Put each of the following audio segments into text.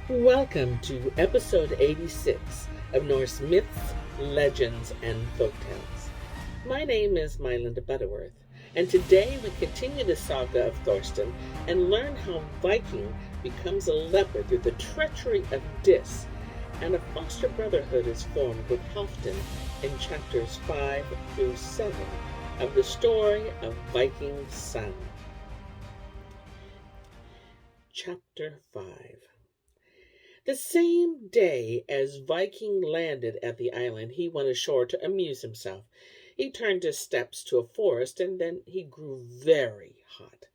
Welcome to episode 86 of Norse Myths, Legends, and Folktales. My name is MyLinda Butterworth, and today we continue the saga of Thornstein and learn how Viking becomes a leper through the treachery of Dis, and a foster-brotherhood is formed with Halfdan in chapters 5 through 7 of the story of Viking Son. Chapter 5. The same day as Viking landed at the island, he went ashore to amuse himself. He turned his steps to a forest, and then he grew very hot.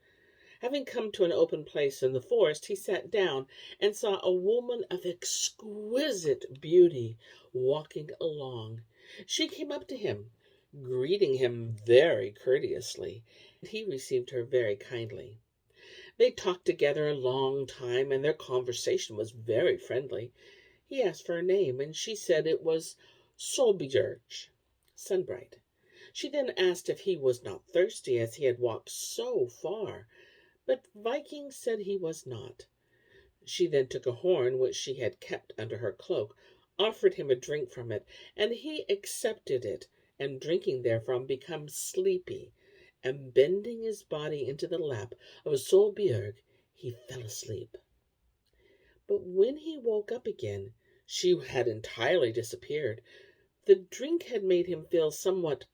Having come to an open place in the forest, he sat down and saw a woman of exquisite beauty walking along. She came up to him, greeting him very courteously, and he received her very kindly. They talked together a long time, and their conversation was very friendly. He asked for her name, and she said it was Solbjerg, Sunbright. She then asked if he was not thirsty, as he had walked so far, but Viking said he was not. She then took a horn which she had kept under her cloak, offered him a drink from it, and he accepted it, and drinking therefrom became sleepy, and bending his body into the lap of Solbjerg, he fell asleep. But when he woke up again, she had entirely disappeared. The drink had made him feel somewhat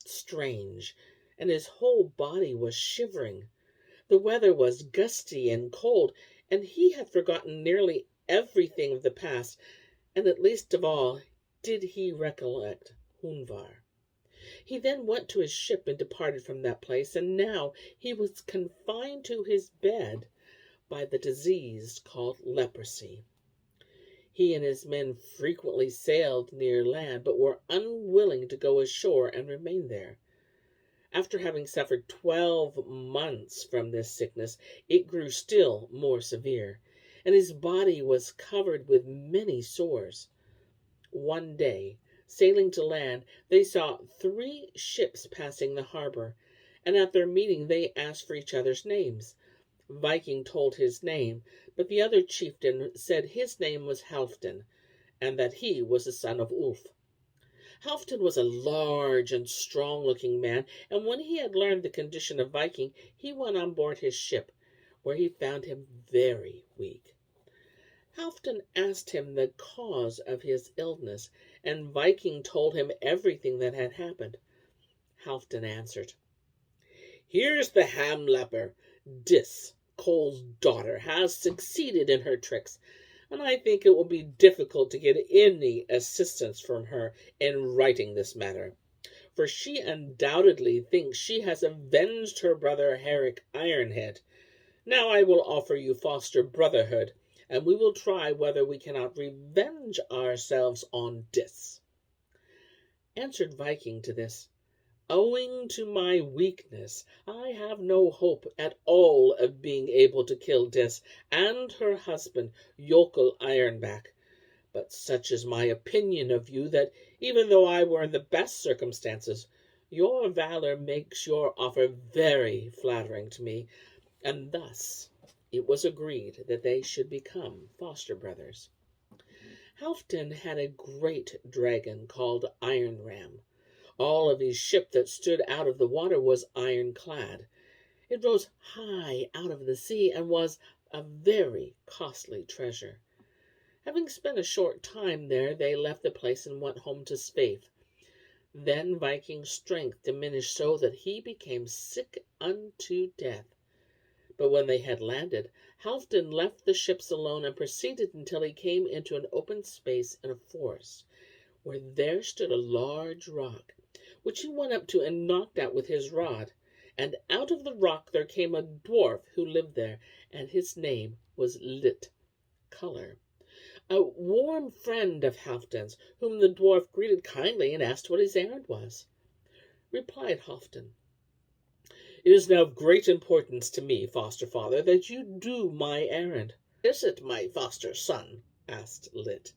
strange, and his whole body was shivering. The weather was gusty and cold, and he had forgotten nearly everything of the past, and at least of all did he recollect Hunvar. He then went to his ship and departed from that place, and now he was confined to his bed by the disease called leprosy. He and his men frequently sailed near land, but were unwilling to go ashore and remain there. After having suffered 12 months from this sickness, it grew still more severe, and his body was covered with many sores. One day, sailing to land, they saw 3 ships passing the harbor, and at their meeting they asked for each other's names. Viking told his name, but the other chieftain said his name was Halfdan, and that he was the son of Ulf. Halfdan was a large and strong-looking man, and when he had learned the condition of Viking, he went on board his ship, where he found him very weak. Halfdan asked him the cause of his illness, and Viking told him everything that had happened. Halfdan answered, "Here's the ham-leper. Dis, Cole's daughter, has succeeded in her tricks, and I think it will be difficult to get any assistance from her in righting this matter, for she undoubtedly thinks she has avenged her brother Herrick Ironhead. Now I will offer you foster-brotherhood, and we will try whether we cannot revenge ourselves on Dis." Answered Viking to this, "Owing to my weakness, I have no hope at all of being able to kill Dis and her husband, Jokul Ironback. But such is my opinion of you that, even though I were in the best circumstances, your valor makes your offer very flattering to me." And thus it was agreed that they should become foster-brothers. Halfdan had a great dragon called Iron Ram. All of his ship that stood out of the water was ironclad. It rose high out of the sea and was a very costly treasure. Having spent a short time there, they left the place and went home to SEVE. Then Viking's strength diminished so that he became sick unto death. But when they had landed, Halfdan left the ships alone and proceeded until he came into an open space in a forest, where there stood a large rock, which he went up to and knocked out with his rod. And out of the rock there came a dwarf who lived there, and his name was Lit, Color, a warm friend of Halfdan's, whom the dwarf greeted kindly and asked what his errand was. Replied Halfdan, "It is now of great importance to me, foster-father, that you do my errand." "Is it, my foster-son?" asked Lit.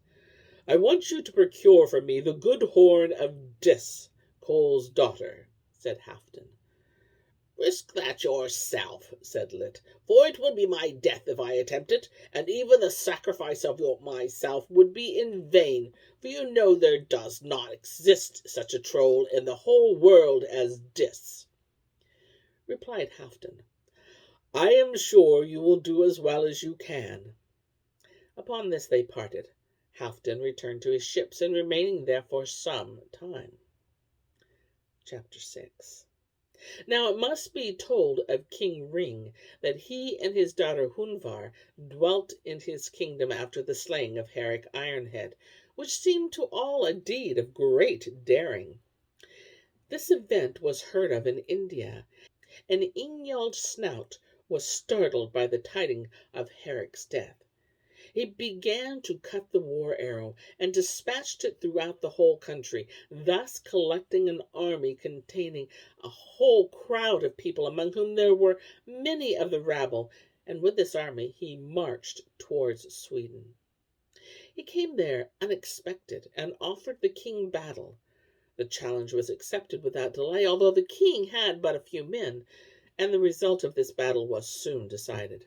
"I want you to procure for me the good horn of Dis, Cole's daughter," said Halfdan. Risk that yourself, said Lit, for it would be my death if I attempt it, and even the sacrifice of myself would be in vain, for you know there does not exist such a troll in the whole world as Dis. Replied Halfdan, I am sure you will do as well as you can. Upon this they parted, Halfdan returned to his ships, and remaining there for some time. Chapter 6. Now it must be told of King Ring that he and his daughter Hunvar dwelt in his kingdom after the slaying of Herrick Ironhead, which seemed to all a deed of great daring. This event was heard of in India, and Ingjald Snout was startled by the tidings of Herrick's death. He began to cut the war arrow, and dispatched it throughout the whole country, thus collecting an army containing a whole crowd of people, among whom there were many of the rabble, and with this army he marched towards Sweden. He came there unexpected, and offered the king battle. The challenge was accepted without delay, although the king had but a few men, and the result of this battle was soon decided.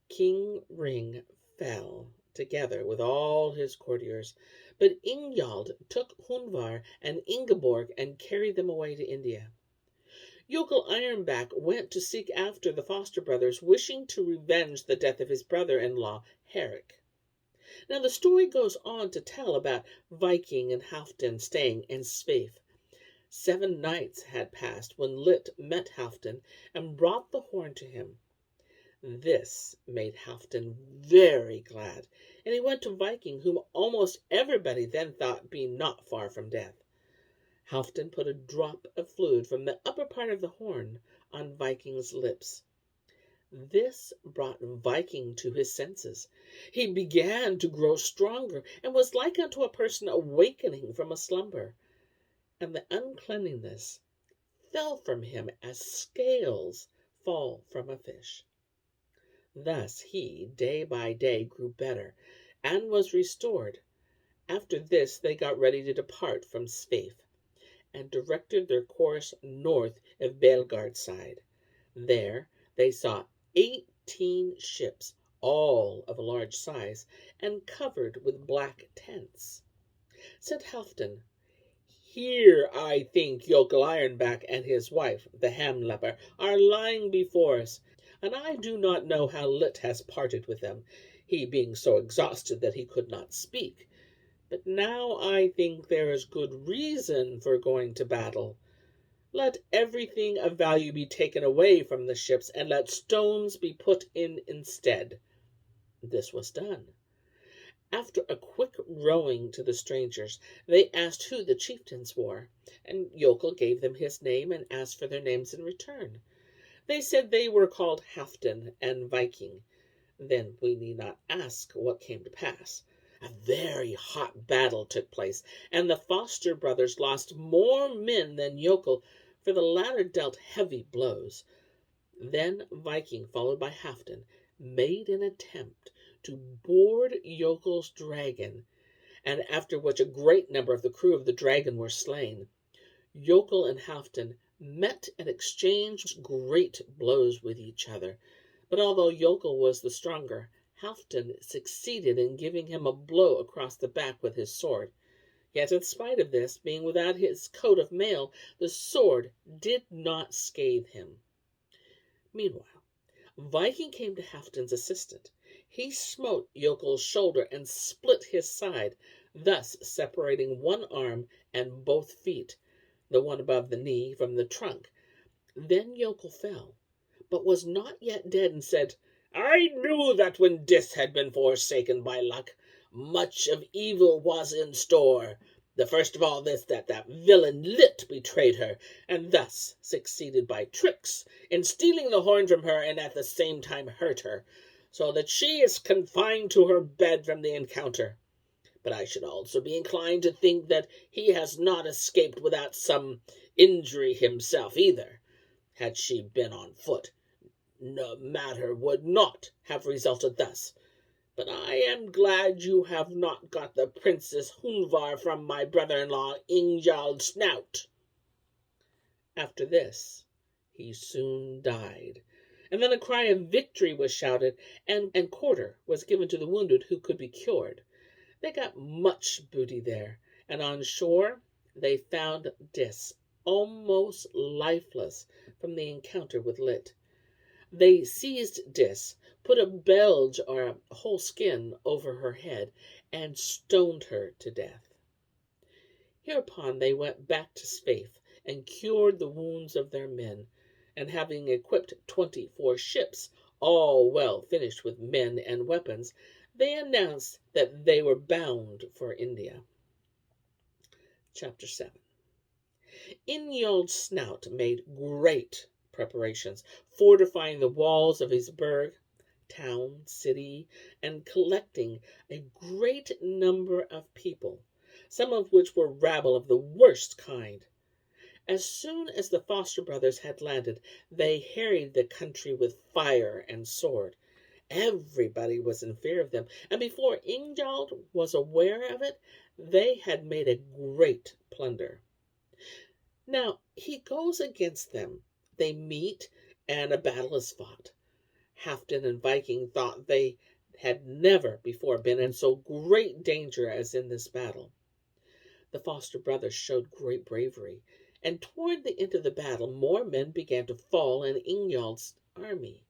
King Ring fell, together with all his courtiers, but Ingjald took Hunvar and Ingeborg and carried them away to India. Yokel Ironback went to seek after the foster brothers, wishing to revenge the death of his brother-in-law, Herrick. Now the story goes on to tell about Viking and Halfdan staying in SEVE. 7 nights had passed when Lit met Halfdan and brought the horn to him. This made Halfdan very glad, and he went to Viking, whom almost everybody then thought being not far from death. Halfdan put a drop of fluid from the upper part of the horn on Viking's lips. This brought Viking to his senses. He began to grow stronger, and was like unto a person awakening from a slumber. And the uncleanness fell from him as scales fall from a fish. Thus he, day by day, grew better, and was restored. After this they got ready to depart from SEVE, and directed their course north of Belgard-side. There they saw 18 ships, all of a large size, and covered with black tents. Said Halfdan, Here I think Yokel Ironback and his wife, the ham-leper, are lying before us, and I do not know how Lit has parted with them, he being so exhausted that he could not speak. But now I think there is good reason for going to battle. Let everything of value be taken away from the ships, and let stones be put in instead. This was done. After a quick rowing to the strangers, they asked who the chieftains were, and Yokel gave them his name and asked for their names in return. They said they were called Halfdan and Viking. Then we need not ask what came to pass. A very hot battle took place, and the foster brothers lost more men than Yokel, for the latter dealt heavy blows. Then Viking, followed by Halfdan, made an attempt to board Yokel's dragon, and after which a great number of the crew of the dragon were slain. Yokel and Halfdan met and exchanged great blows with each other, but although Yokel was the stronger, Halfdan succeeded in giving him a blow across the back with his sword. Yet in spite of this, being without his coat of mail, the sword did not scathe him. Meanwhile, Viking came to Halfdan's assistant. He smote Yokel's shoulder and split his side, thus separating one arm and both feet, the one above the knee from the trunk. Then Yokel fell, but was not yet dead, and said, I knew that when Dis had been forsaken by luck, much of evil was in store. The first of all this, that villain Lit betrayed her, and thus succeeded by tricks in stealing the horn from her, and at the same time hurt her, so that she is confined to her bed from the encounter. But I should also be inclined to think that he has not escaped without some injury himself either. Had she been on foot, no matter would not have resulted thus. But I am glad you have not got the Princess Hunvar from my brother-in-law Ingjald Snout. After this, he soon died. And then a cry of victory was shouted, and quarter was given to the wounded who could be cured. They got much booty there, and on shore they found Dis, almost lifeless from the encounter with Lit. They seized Dis, put a belge or a whole skin over her head, and stoned her to death. Hereupon they went back to SEVE and cured the wounds of their men, and having equipped 24 ships, all well finished with men and weapons, they announced that they were bound for India. Chapter 7. Ingjald Snout made great preparations, fortifying the walls of his burg, town, city, and collecting a great number of people, some of which were rabble of the worst kind. As soon as the foster brothers had landed, they harried the country with fire and sword. Everybody was in fear of them, and before Ingjald was aware of it, they had made a great plunder. Now he goes against them. They meet, and a battle is fought. Halfdan and Viking thought they had never before been in so great danger as in this battle. The foster brothers showed great bravery, and toward the end of the battle more men began to fall in Ingjald's army.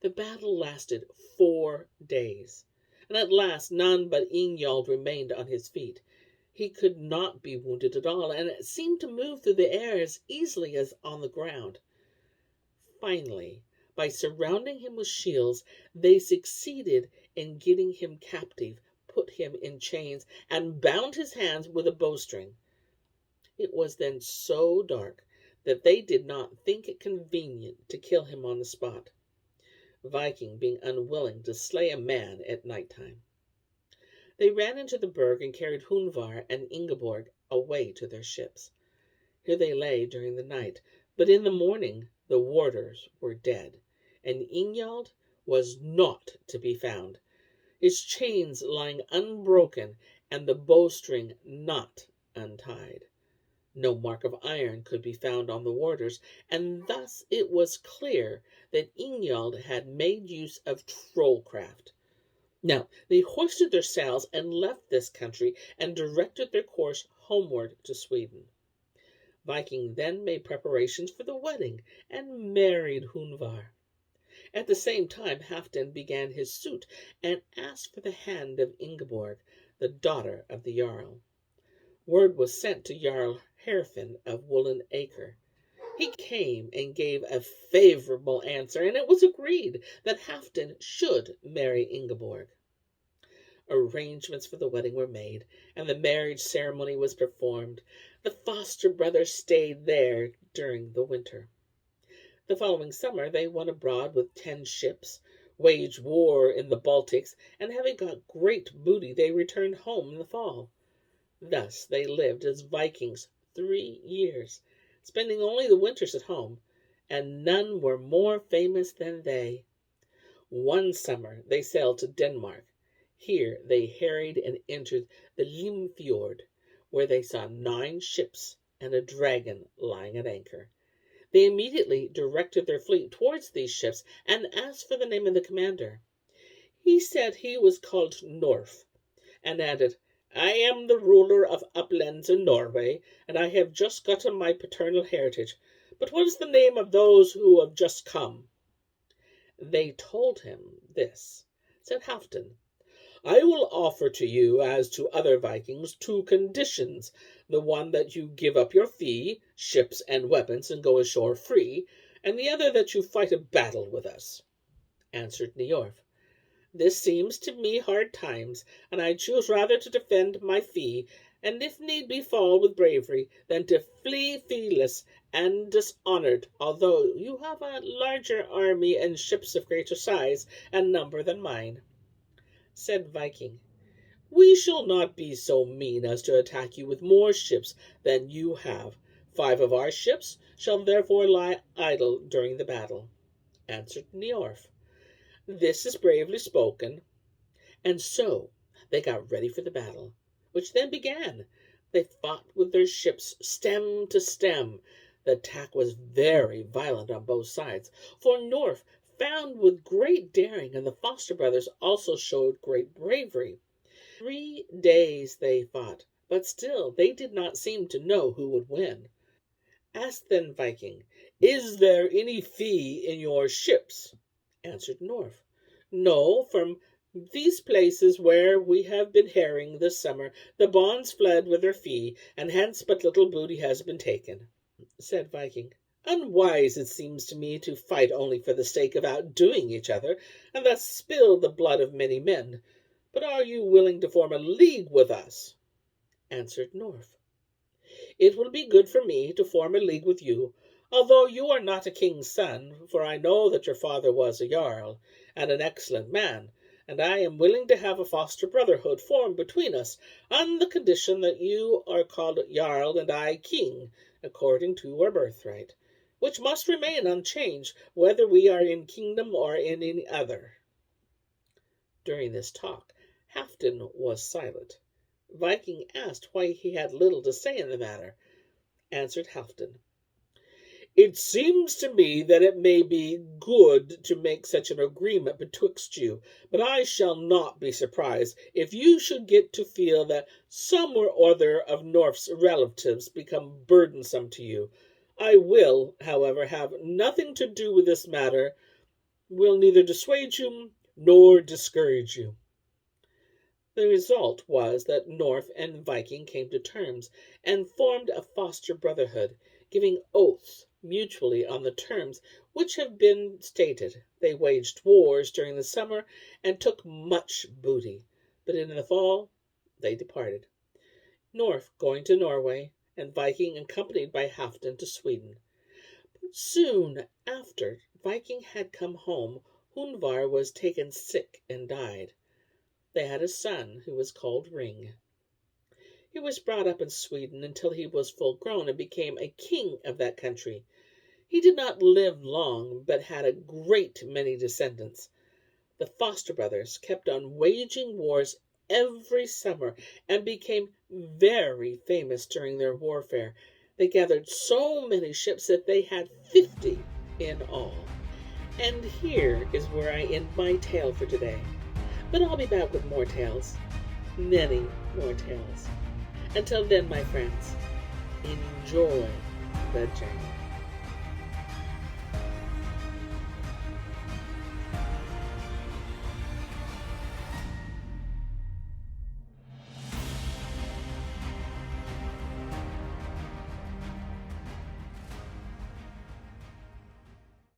The battle lasted 4 days, and at last none but Ingjald remained on his feet. He could not be wounded at all, and it seemed to move through the air as easily as on the ground. Finally, by surrounding him with shields, they succeeded in getting him captive, put him in chains, and bound his hands with a bowstring. It was then so dark that they did not think it convenient to kill him on the spot, Viking being unwilling to slay a man at night time. They ran into the burg and carried Hunvar and Ingeborg away to their ships. Here they lay during the night, but in the morning the warders were dead, and Ingjald was not to be found, his chains lying unbroken and the bowstring not untied. No mark of iron could be found on the warders, and thus it was clear that Ingjald had made use of trollcraft. Now, they hoisted their sails and left this country and directed their course homeward to Sweden. Viking then made preparations for the wedding and married Hunvar. At the same time, Halfdan began his suit and asked for the hand of Ingeborg, the daughter of the Jarl. Word was sent to Jarl Herfin of Woolen Acre. He came and gave a favorable answer, and it was agreed that Halfdan should marry Ingeborg. Arrangements for the wedding were made, and the marriage ceremony was performed. The foster brothers stayed there during the winter. The following summer they went abroad with 10 ships, waged war in the Baltics, and having got great booty, they returned home in the fall. Thus they lived as Vikings 3 years, spending only the winters at home, and none were more famous than they. One summer they sailed to Denmark. Here they harried and entered the Limfjord, where they saw 9 ships and a dragon lying at anchor. They immediately directed their fleet towards these ships and asked for the name of the commander. He said he was called Norf, and added, "I am the ruler of uplands in Norway, and I have just gotten my paternal heritage. But what is the name of those who have just come?" They told him this. Said Halfdan, "I will offer to you, as to other Vikings, 2 conditions. The one that you give up your fee, ships and weapons, and go ashore free, and the other that you fight a battle with us." Answered Niorf, "This seems to me hard times, and I choose rather to defend my fee, and if need be fall with bravery, than to flee feeless and dishonored, although you have a larger army and ships of greater size and number than mine." Said Viking, "We shall not be so mean as to attack you with more ships than you have. 5 of our ships shall therefore lie idle during the battle." Answered Niorf, "This is bravely spoken." And so they got ready for the battle, which then began. They fought with their ships stem to stem. The attack was very violent on both sides, for North found with great daring, and the foster brothers also showed great bravery. 3 days they fought, but still they did not seem to know who would win. Asked then Viking, "Is there any fee in your ships?" Answered North, "No, from these places where we have been herring this summer, the bonds fled with their fee, and hence but little booty has been taken." Said Viking, "Unwise it seems to me to fight only for the sake of outdoing each other, and thus spill the blood of many men. But are you willing to form a league with us?" Answered North, "It will be good for me to form a league with you, although you are not a king's son, for I know that your father was a jarl, and an excellent man, and I am willing to have a foster-brotherhood formed between us, on the condition that you are called jarl and I king, according to our birthright, which must remain unchanged, whether we are in kingdom or in any other." During this talk, Halfdan was silent. Viking asked why he had little to say in the matter. Answered Halfdan, "It seems to me that it may be good to make such an agreement betwixt you, but I shall not be surprised if you should get to feel that some or other of North's relatives become burdensome to you. I will, however, have nothing to do with this matter, will neither dissuade you nor discourage you." The result was that North and Viking came to terms, and formed a foster brotherhood, giving oaths mutually on the terms which have been stated. They waged wars during the summer, and took much booty, but in the fall they departed, North going to Norway, and Viking accompanied by Halfdan to Sweden. But soon after Viking had come home, Hundvar was taken sick and died. They had a son who was called Ring. He was brought up in Sweden until he was full grown and became a king of that country. He did not live long, but had a great many descendants. The foster brothers kept on waging wars every summer, and became very famous during their warfare. They gathered so many ships that they had 50 in all. And here is where I end my tale for today. But I'll be back with more tales, many more tales. Until then, my friends, enjoy the journey.